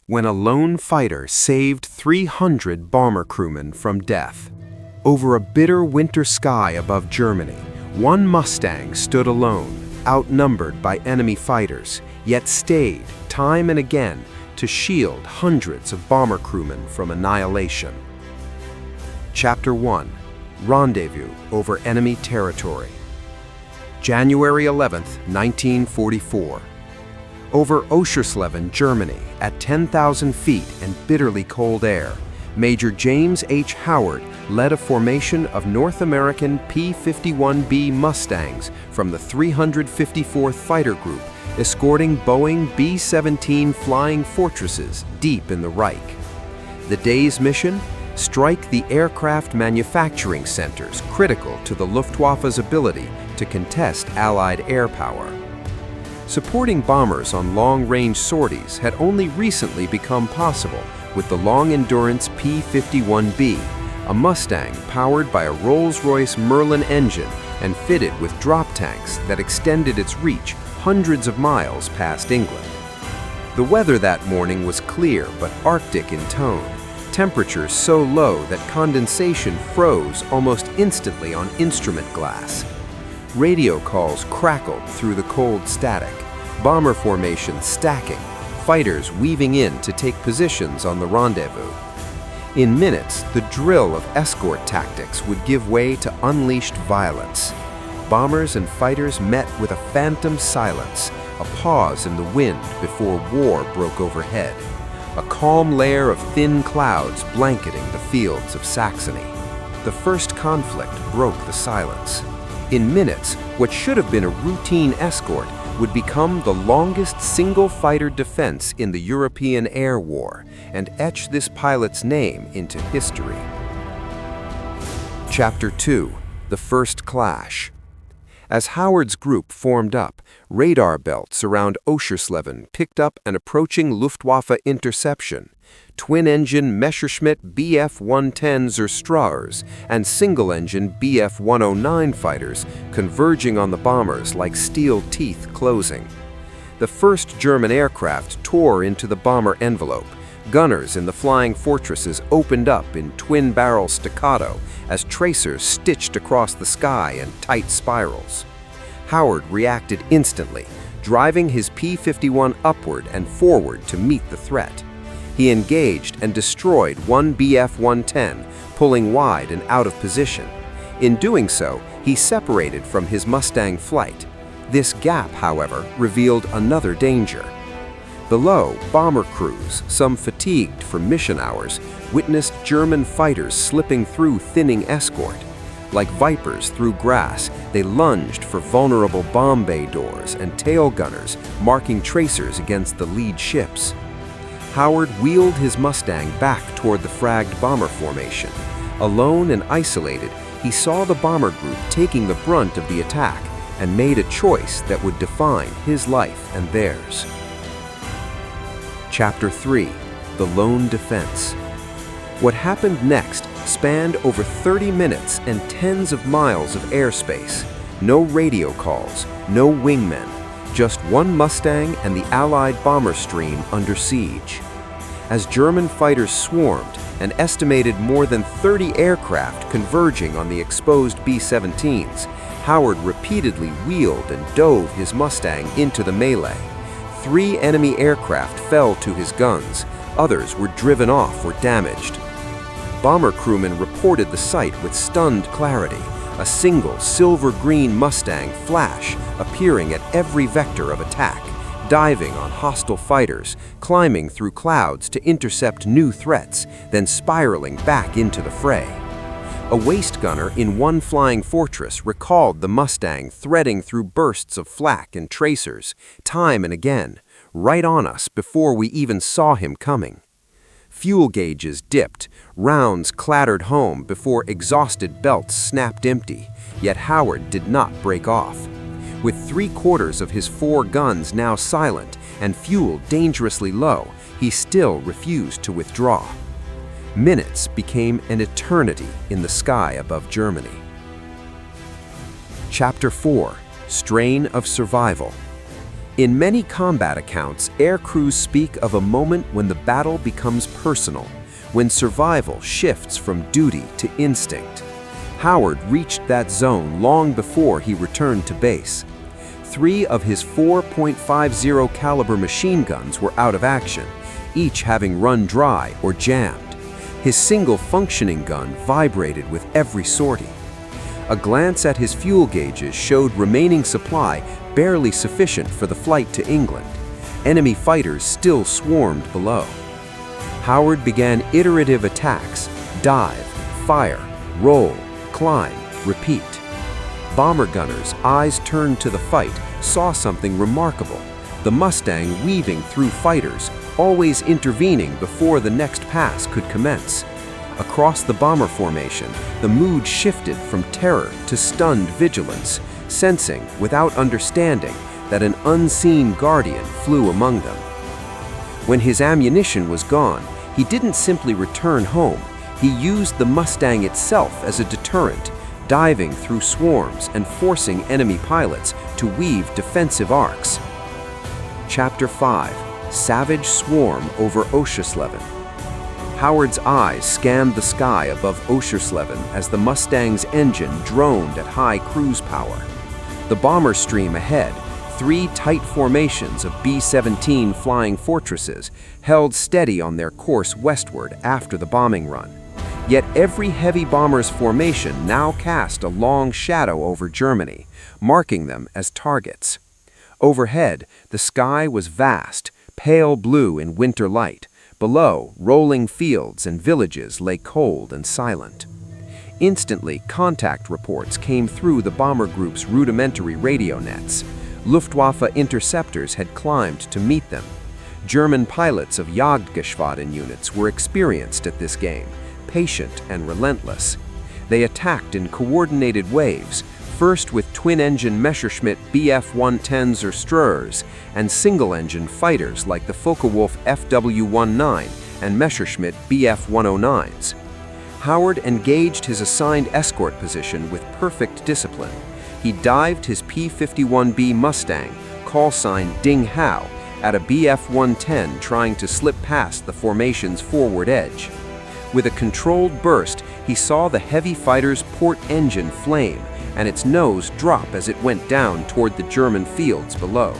when a lone fighter saved 300 bomber crewmen from death. Over a bitter winter sky above Germany, one Mustang stood alone, outnumbered by enemy fighters, yet stayed, time and again, to shield hundreds of bomber crewmen from annihilation. Chapter 1. Rendezvous over enemy territory. January 11, 1944. Over Oschersleben, Germany, at 10,000 feet and bitterly cold air, Major James H. Howard led a formation of North American P-51B Mustangs from the 354th Fighter Group, escorting Boeing B-17 Flying Fortresses deep in the Reich. The day's mission? Strike the aircraft manufacturing centers critical to the Luftwaffe's ability to contest Allied air power. Supporting bombers on long-range sorties had only recently become possible with the long-endurance P-51B, a Mustang powered by a Rolls-Royce Merlin engine and fitted with drop tanks that extended its reach hundreds of miles past England. The weather that morning was clear but Arctic in tone, temperatures so low that condensation froze almost instantly on instrument glass. Radio calls crackled through the cold static, bomber formations stacking, fighters weaving in to take positions on the rendezvous. In minutes, the drill of escort tactics would give way to unleashed violence. Bombers and fighters met with a phantom silence, a pause in the wind before war broke overhead, a calm layer of thin clouds blanketing the fields of Saxony. The first conflict broke the silence. In minutes, what should have been a routine escort would become the longest single-fighter defense in the European Air War and etch this pilot's name into history. Chapter 2. The First Clash. As Howard's group formed up, radar belts around Oschersleben picked up an approaching Luftwaffe interception. Twin-engine Messerschmitt Bf-110 Zerstrauers and single-engine Bf-109 fighters converging on the bombers like steel teeth closing. The first German aircraft tore into the bomber envelope. Gunners in the Flying Fortresses opened up in twin-barrel staccato as tracers stitched across the sky in tight spirals. Howard reacted instantly, driving his P-51 upward and forward to meet the threat. He engaged and destroyed one Bf-110, pulling wide and out of position. In doing so, he separated from his Mustang flight. This gap, however, revealed another danger. Below, bomber crews, some fatigued from mission hours, witnessed German fighters slipping through thinning escort. Like vipers through grass, they lunged for vulnerable bomb bay doors and tail gunners, marking tracers against the lead ships. Howard wheeled his Mustang back toward the fragged bomber formation. Alone and isolated, he saw the bomber group taking the brunt of the attack and made a choice that would define his life and theirs. Chapter 3. The Lone Defense. What happened next spanned over 30 minutes and tens of miles of airspace. No radio calls, no wingmen, just one Mustang and the Allied bomber stream under siege. As German fighters swarmed, an estimated more than 30 aircraft converging on the exposed B-17s, Howard repeatedly wheeled and dove his Mustang into the melee. 3 enemy aircraft fell to his guns, others were driven off or damaged. Bomber crewmen reported the sight with stunned clarity, a single silver-green Mustang flash appearing at every vector of attack, diving on hostile fighters, climbing through clouds to intercept new threats, then spiraling back into the fray. A waist gunner in one Flying Fortress recalled the Mustang threading through bursts of flak and tracers, time and again, right on us before we even saw him coming. Fuel gauges dipped, rounds clattered home before exhausted belts snapped empty, yet Howard did not break off. With 3/4 of his 4 guns now silent and fuel dangerously low, he still refused to withdraw. Minutes became an eternity in the sky above Germany. Chapter 4. Strain of Survival. In many combat accounts, air crews speak of a moment when the battle becomes personal, when survival shifts from duty to instinct. Howard reached that zone long before he returned to base. 3 of his 4.50 caliber machine guns were out of action, each having run dry or jammed. His single functioning gun vibrated with every sortie. A glance at his fuel gauges showed remaining supply barely sufficient for the flight to England. Enemy fighters still swarmed below. Howard began iterative attacks: dive, fire, roll, climb, repeat. Bomber gunners, eyes turned to the fight, saw something remarkable: the Mustang weaving through fighters, always intervening before the next pass could commence. Across the bomber formation, the mood shifted from terror to stunned vigilance, sensing, without understanding, that an unseen guardian flew among them. When his ammunition was gone, he didn't simply return home. He used the Mustang itself as a deterrent, diving through swarms and forcing enemy pilots to weave defensive arcs. Chapter 5: Savage Swarm over Oschersleben. Howard's eyes scanned the sky above Oschersleben as the Mustang's engine droned at high cruise power. The bomber stream ahead, 3 tight formations of B-17 flying fortresses, held steady on their course westward after the bombing run. Yet every heavy bomber's formation now cast a long shadow over Germany, marking them as targets. Overhead, the sky was vast, pale blue in winter light. Below, rolling fields and villages lay cold and silent. Instantly, contact reports came through the bomber group's rudimentary radio nets. Luftwaffe interceptors had climbed to meet them. German pilots of Jagdgeschwaden units were experienced at this game, patient and relentless. They attacked in coordinated waves, first with twin-engine Messerschmitt Bf-110s or Streurs, and single-engine fighters like the Focke-Wulf FW-19 and Messerschmitt Bf-109s. Howard engaged his assigned escort position with perfect discipline. He dived his P-51B Mustang, call sign Ding Hao, at a Bf-110 trying to slip past the formation's forward edge. With a controlled burst, he saw the heavy fighter's port engine flame and its nose drop as it went down toward the German fields below.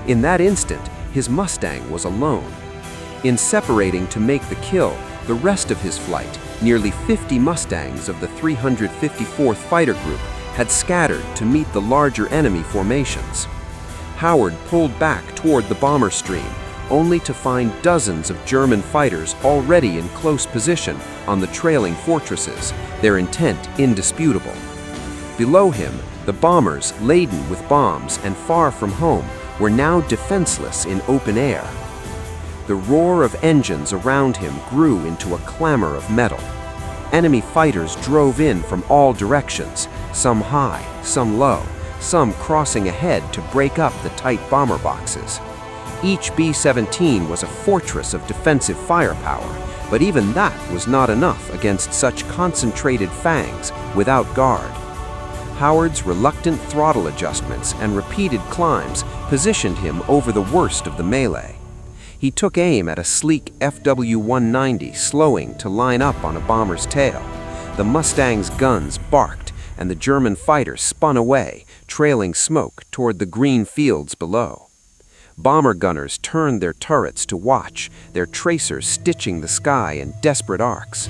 In that instant, his Mustang was alone. In separating to make the kill, the rest of his flight, nearly 50 Mustangs of the 354th Fighter Group, had scattered to meet the larger enemy formations. Howard pulled back toward the bomber stream, only to find dozens of German fighters already in close position on the trailing fortresses, their intent indisputable. Below him, the bombers, laden with bombs and far from home, were now defenseless in open air. The roar of engines around him grew into a clamor of metal. Enemy fighters drove in from all directions, some high, some low, some crossing ahead to break up the tight bomber boxes. Each B-17 was a fortress of defensive firepower, but even that was not enough against such concentrated fangs without guard. Howard's reluctant throttle adjustments and repeated climbs positioned him over the worst of the melee. He took aim at a sleek FW-190 slowing to line up on a bomber's tail. The Mustang's guns barked, and the German fighter spun away, trailing smoke toward the green fields below. Bomber gunners turned their turrets to watch, their tracers stitching the sky in desperate arcs.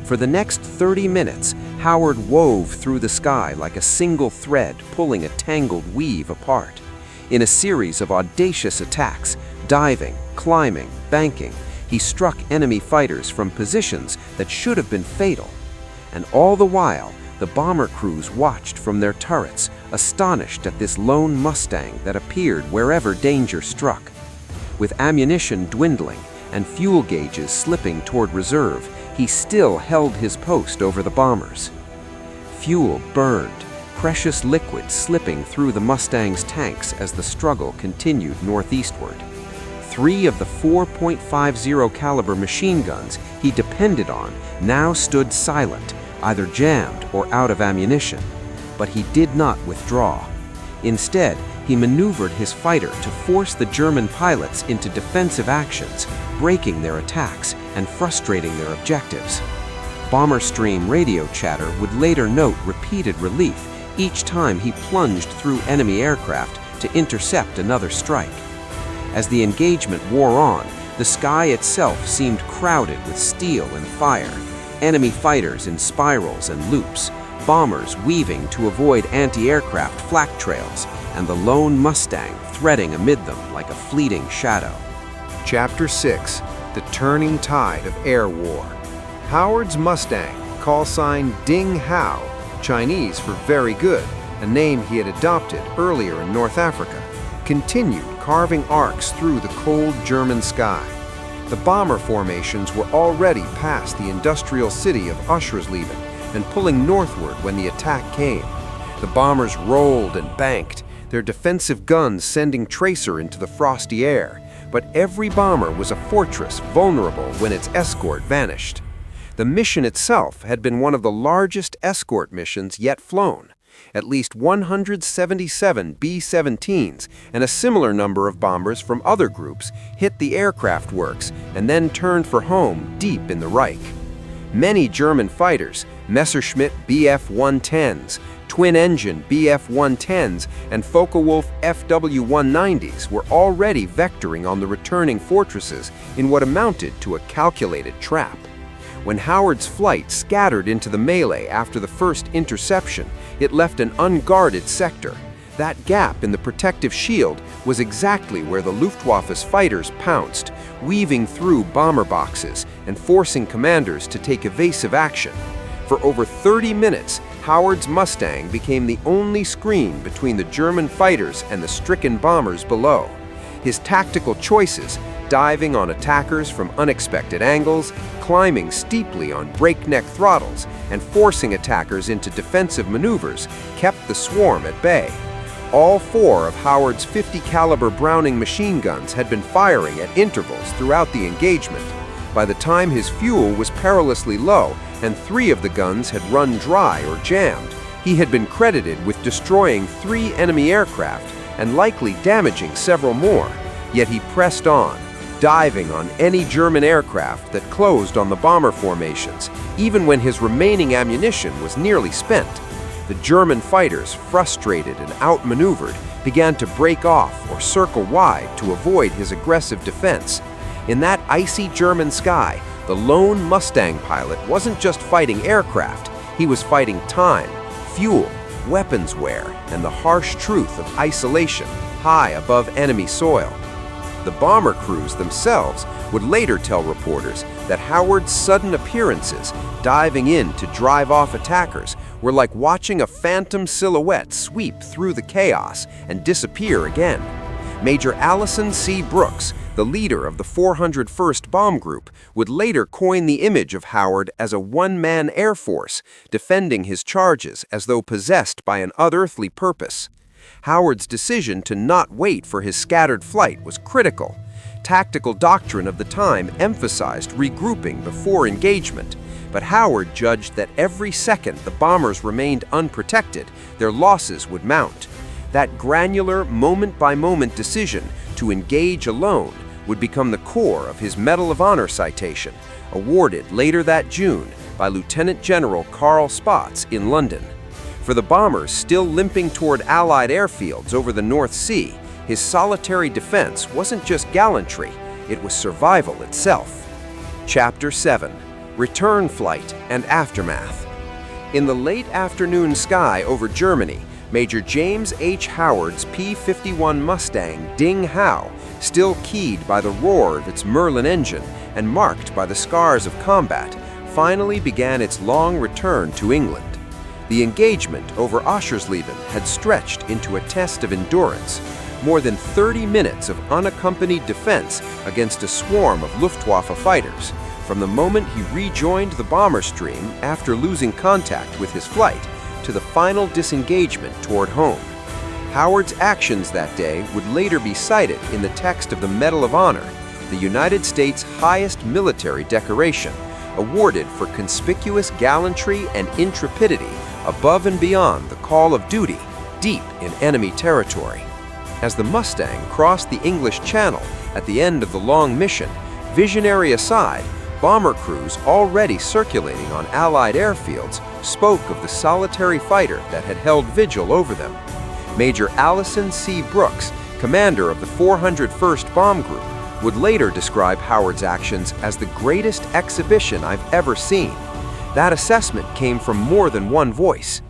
For the next 30 minutes, Howard wove through the sky like a single thread pulling a tangled weave apart. In a series of audacious attacks, diving, climbing, banking, he struck enemy fighters from positions that should have been fatal. And all the while, the bomber crews watched from their turrets, astonished at this lone Mustang that appeared wherever danger struck. With ammunition dwindling and fuel gauges slipping toward reserve, he still held his post over the bombers. Fuel burned, precious liquid slipping through the Mustang's tanks as the struggle continued northeastward. 3 of the 4.50 caliber machine guns he depended on now stood silent, either jammed or out of ammunition. But he did not withdraw. Instead, he maneuvered his fighter to force the German pilots into defensive actions, breaking their attacks and frustrating their objectives. Bomber stream radio chatter would later note repeated relief each time he plunged through enemy aircraft to intercept another strike. As the engagement wore on, the sky itself seemed crowded with steel and fire, enemy fighters in spirals and loops, bombers weaving to avoid anti-aircraft flak trails, and the lone Mustang threading amid them like a fleeting shadow. Chapter 6: The Turning Tide of Air War. Howard's Mustang, call sign Ding Hao, Chinese for very good, a name he had adopted earlier in North Africa, continued carving arcs through the cold German sky. The bomber formations were already past the industrial city of Oschersleben and pulling northward when the attack came. The bombers rolled and banked, their defensive guns sending tracer into the frosty air, but every bomber was a fortress vulnerable when its escort vanished. The mission itself had been one of the largest escort missions yet flown. At least 177 B-17s and a similar number of bombers from other groups hit the aircraft works and then turned for home deep in the Reich. Many German fighters, Messerschmitt Bf-110s, twin-engine Bf-110s, and Focke-Wulf FW-190s were already vectoring on the returning fortresses in what amounted to a calculated trap. When Howard's flight scattered into the melee after the first interception, it left an unguarded sector. That gap in the protective shield was exactly where the Luftwaffe's fighters pounced, weaving through bomber boxes and forcing commanders to take evasive action. For over 30 minutes, Howard's Mustang became the only screen between the German fighters and the stricken bombers below. His tactical choices, diving on attackers from unexpected angles, climbing steeply on breakneck throttles, and forcing attackers into defensive maneuvers, kept the swarm at bay. All four of Howard's 50 caliber Browning machine guns had been firing at intervals throughout the engagement. By the time his fuel was perilously low and 3 of the guns had run dry or jammed, he had been credited with destroying 3 enemy aircraft and likely damaging several more. Yet he pressed on, diving on any German aircraft that closed on the bomber formations, even when his remaining ammunition was nearly spent. The German fighters, frustrated and outmaneuvered, began to break off or circle wide to avoid his aggressive defense. In that icy German sky, the lone Mustang pilot wasn't just fighting aircraft, he was fighting time, fuel, weapons wear, and the harsh truth of isolation high above enemy soil. The bomber crews themselves would later tell reporters that Howard's sudden appearances, diving in to drive off attackers, were like watching a phantom silhouette sweep through the chaos and disappear again. Major Allison C. Brooks, the leader of the 401st Bomb Group, would later coin the image of Howard as a one-man air force, defending his charges as though possessed by an unearthly purpose. Howard's decision to not wait for his scattered flight was critical. Tactical doctrine of the time emphasized regrouping before engagement, but Howard judged that every second the bombers remained unprotected, their losses would mount. That granular, moment-by-moment decision to engage alone would become the core of his Medal of Honor citation, awarded later that June by Lieutenant General Carl Spaatz in London. For the bombers still limping toward Allied airfields over the North Sea, his solitary defense wasn't just gallantry, it was survival itself. Chapter 7: Return Flight and Aftermath. In the late afternoon sky over Germany, Major James H. Howard's P-51 Mustang Ding Hao, still keyed by the roar of its Merlin engine and marked by the scars of combat, finally began its long return to England. The engagement over Oschersleben had stretched into a test of endurance, more than 30 minutes of unaccompanied defense against a swarm of Luftwaffe fighters, from the moment he rejoined the bomber stream after losing contact with his flight, to the final disengagement toward home. Howard's actions that day would later be cited in the text of the Medal of Honor, the United States' highest military decoration, awarded for conspicuous gallantry and intrepidity above and beyond the call of duty deep in enemy territory. As the Mustang crossed the English Channel at the end of the long mission, visionary aside, bomber crews already circulating on Allied airfields spoke of the solitary fighter that had held vigil over them. Major Allison C. Brooks, commander of the 401st Bomb Group, would later describe Howard's actions as the greatest exhibition I've ever seen. That assessment came from more than one voice.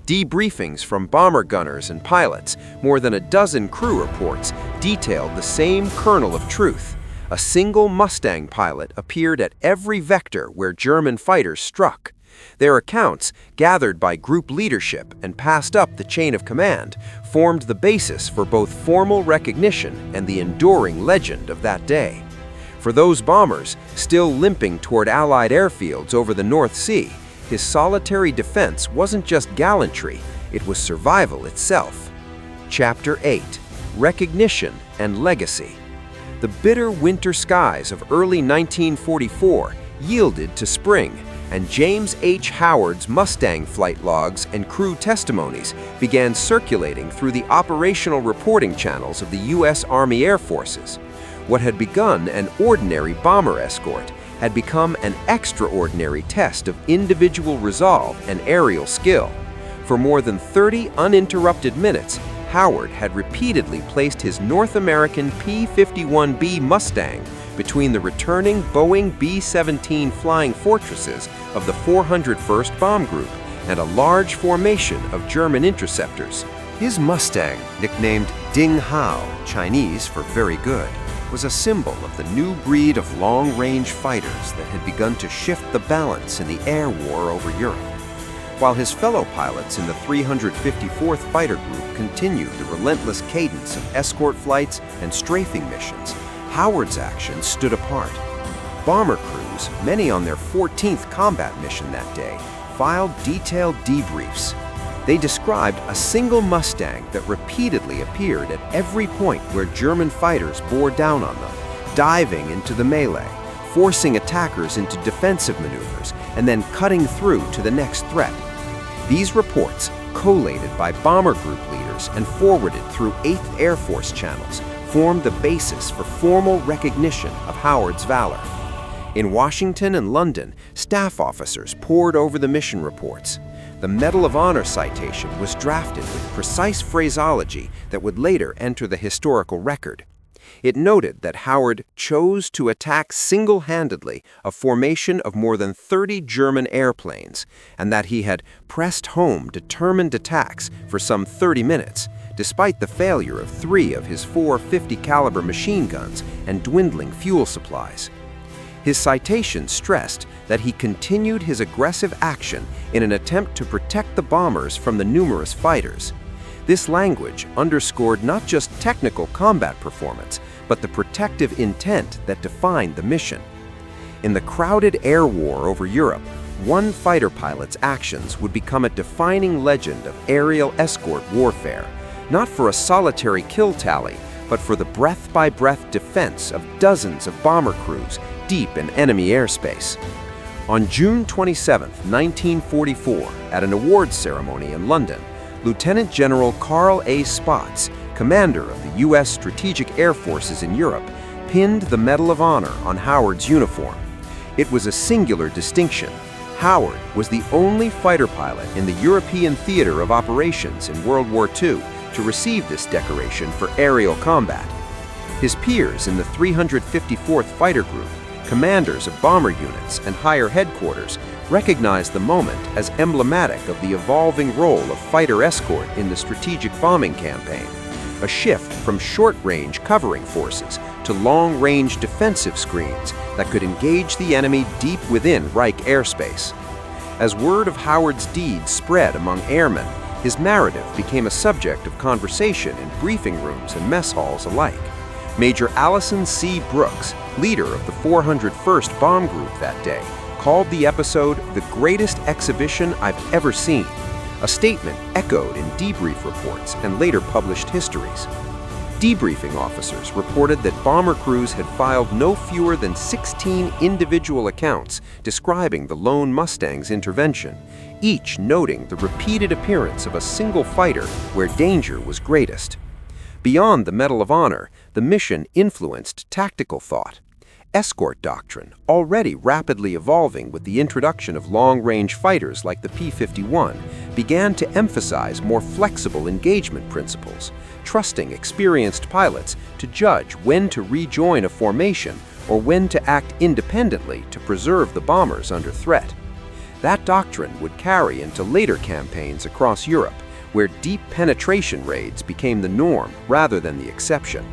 Debriefings from bomber gunners and pilots, more than a dozen crew reports, detailed the same kernel of truth. A single Mustang pilot appeared at every vector where German fighters struck. Their accounts, gathered by group leadership and passed up the chain of command, formed the basis for both formal recognition and the enduring legend of that day. For those bombers, still limping toward Allied airfields over the North Sea, his solitary defense wasn't just gallantry, it was survival itself. Chapter 8: Recognition and Legacy. The bitter winter skies of early 1944 yielded to spring, and James H. Howard's Mustang flight logs and crew testimonies began circulating through the operational reporting channels of the U.S. Army Air Forces. What had begun an ordinary bomber escort had become an extraordinary test of individual resolve and aerial skill. For more than 30 uninterrupted minutes, Howard had repeatedly placed his North American P-51B Mustang between the returning Boeing B-17 Flying Fortresses of the 401st Bomb Group and a large formation of German interceptors. His Mustang, nicknamed Ding Hao, Chinese for very good, was a symbol of the new breed of long-range fighters that had begun to shift the balance in the air war over Europe. While his fellow pilots in the 354th Fighter Group continued the relentless cadence of escort flights and strafing missions, Howard's actions stood apart. Bomber crews, many on their 14th combat mission that day, filed detailed debriefs. They described a single Mustang that repeatedly appeared at every point where German fighters bore down on them, diving into the melee, forcing attackers into defensive maneuvers, and then cutting through to the next threat. These reports, collated by bomber group leaders and forwarded through 8th Air Force channels, formed the basis for formal recognition of Howard's valor. In Washington and London, staff officers pored over the mission reports. The Medal of Honor citation was drafted with precise phraseology that would later enter the historical record. It noted that Howard chose to attack single-handedly a formation of more than 30 German airplanes, and that he had pressed home determined attacks for some 30 minutes, despite the failure of 3 of his 4 50-caliber machine guns and dwindling fuel supplies. His citation stressed that he continued his aggressive action in an attempt to protect the bombers from the numerous fighters. This language underscored not just technical combat performance, but the protective intent that defined the mission. In the crowded air war over Europe, one fighter pilot's actions would become a defining legend of aerial escort warfare, not for a solitary kill tally, but for the breath-by-breath defense of dozens of bomber crews deep in enemy airspace. On June 27, 1944, at an awards ceremony in London, Lieutenant General Carl A. Spaatz, commander of the U.S. Strategic Air Forces in Europe, pinned the Medal of Honor on Howard's uniform. It was a singular distinction. Howard was the only fighter pilot in the European theater of operations in World War II to receive this decoration for aerial combat. His peers in the 354th Fighter Group, commanders of bomber units and higher headquarters, recognized the moment as emblematic of the evolving role of fighter escort in the strategic bombing campaign, a shift from short-range covering forces to long-range defensive screens that could engage the enemy deep within Reich airspace. As word of Howard's deeds spread among airmen, his narrative became a subject of conversation in briefing rooms and mess halls alike. Major Allison C. Brooks, leader of the 401st Bomb Group that day, called the episode the greatest exhibition I've ever seen, a statement echoed in debrief reports and later published histories. Debriefing officers reported that bomber crews had filed no fewer than 16 individual accounts describing the lone Mustang's intervention, each noting the repeated appearance of a single fighter where danger was greatest. Beyond the Medal of Honor, the mission influenced tactical thought. Escort doctrine, already rapidly evolving with the introduction of long-range fighters like the P-51, began to emphasize more flexible engagement principles, trusting experienced pilots to judge when to rejoin a formation or when to act independently to preserve the bombers under threat. That doctrine would carry into later campaigns across Europe, where deep penetration raids became the norm rather than the exception.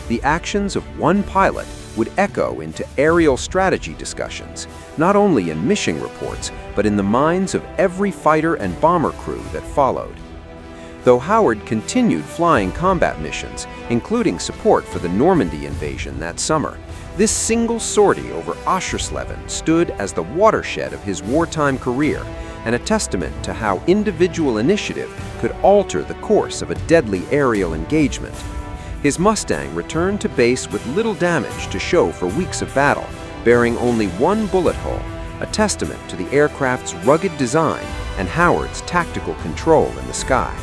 The actions of one pilot would echo into aerial strategy discussions, not only in mission reports, but in the minds of every fighter and bomber crew that followed. Though Howard continued flying combat missions, including support for the Normandy invasion that summer, this single sortie over Aschersleben stood as the watershed of his wartime career and a testament to how individual initiative could alter the course of a deadly aerial engagement. His Mustang returned to base with little damage to show for weeks of battle, bearing only one bullet hole, a testament to the aircraft's rugged design and Howard's tactical control in the sky.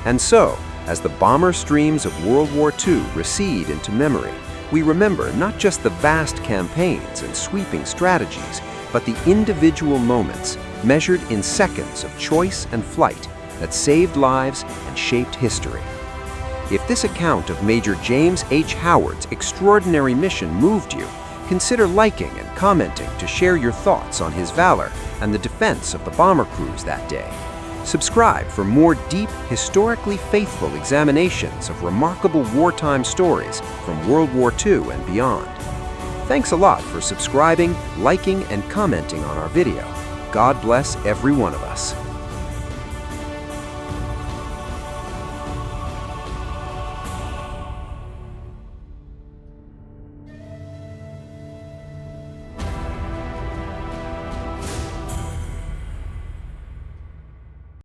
And so, as the bomber streams of World War II recede into memory, we remember not just the vast campaigns and sweeping strategies, but the individual moments, measured in seconds of choice and flight, that saved lives and shaped history. If this account of Major James H. Howard's extraordinary mission moved you, consider liking and commenting to share your thoughts on his valor and the defense of the bomber crews that day. Subscribe for more deep, historically faithful examinations of remarkable wartime stories from World War II and beyond. Thanks a lot for subscribing, liking, and commenting on our video. God bless every one of us.